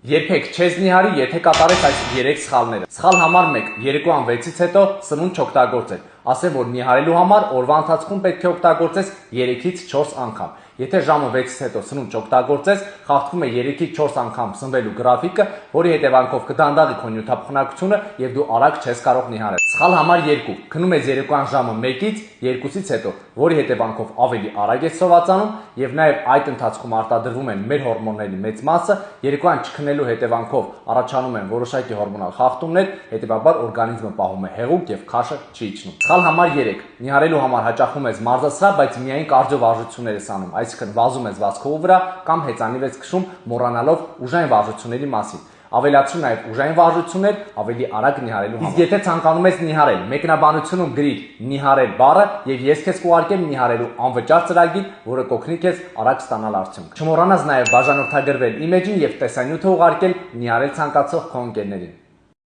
Երբեք չես նիհարի, եթե կատարես այս 3 սխալները։ Սխալ համար 1. Երեկոյան 6-ից հետո սնունդ չօգտագործել։ Ասեմ, որ նիհարելու համար օրվա ընթացքում պետք է օգտագործես 3-ից 4 անգամ։ Եթե ժամը 6-ից հետո սնունդ չօգտագործես, խախտվում է 3-ից 4 անգամ սնվելու գրաֆիկը, որի հետևանքով կդանդաղի քո նյութափոխանակությունը եւ դու արագ չես կարող նիհարել։ Սխալ համար 2. Քնում ես երեկոյան ժամը 1-ից 2-ից հետո, որի հետևանքով ավելի արագ ես սովածանում եւ նաեւ այդ ընթացքում արտադրվում են մեր հորմոնների մեծ մասը, երեկոյան չքնելու հետևանքով առաջանում են որոշակի հորմոնալ խախտումներ, հետեւաբար օրգանիզմը պահում է հեղուկ եւ քաշը չի իջնում։ Սխալ համար 3. Նիհարելու համար հաճախում ես մարզասրահ, բայց միայն կարդիո վարժություններ ես անում, այսինքն վազում ես վազքովու վրա կամ հեծանիվ ես քշում, մոռանալով ուժային վարժությունների մասին։ Ավելացրու նաև ուժային վարժություններ ավելի արագ նիհարելու համար։ Իսկ եթե ցանկանում ես նիհարել, մեկնաբանությունում գրիր նիհարել բառը եւ ես քեզ կուղարկեմ նիհարելու անվճար ծրագիր, որը կօգնի քեզ արագ ստանալ արդյունք։ Չմոռանաս նաև բաժանորդագրվել իմեջին եւ տեսանյութը ուղարկել նիհարել ցանկացող քո ընկերներին։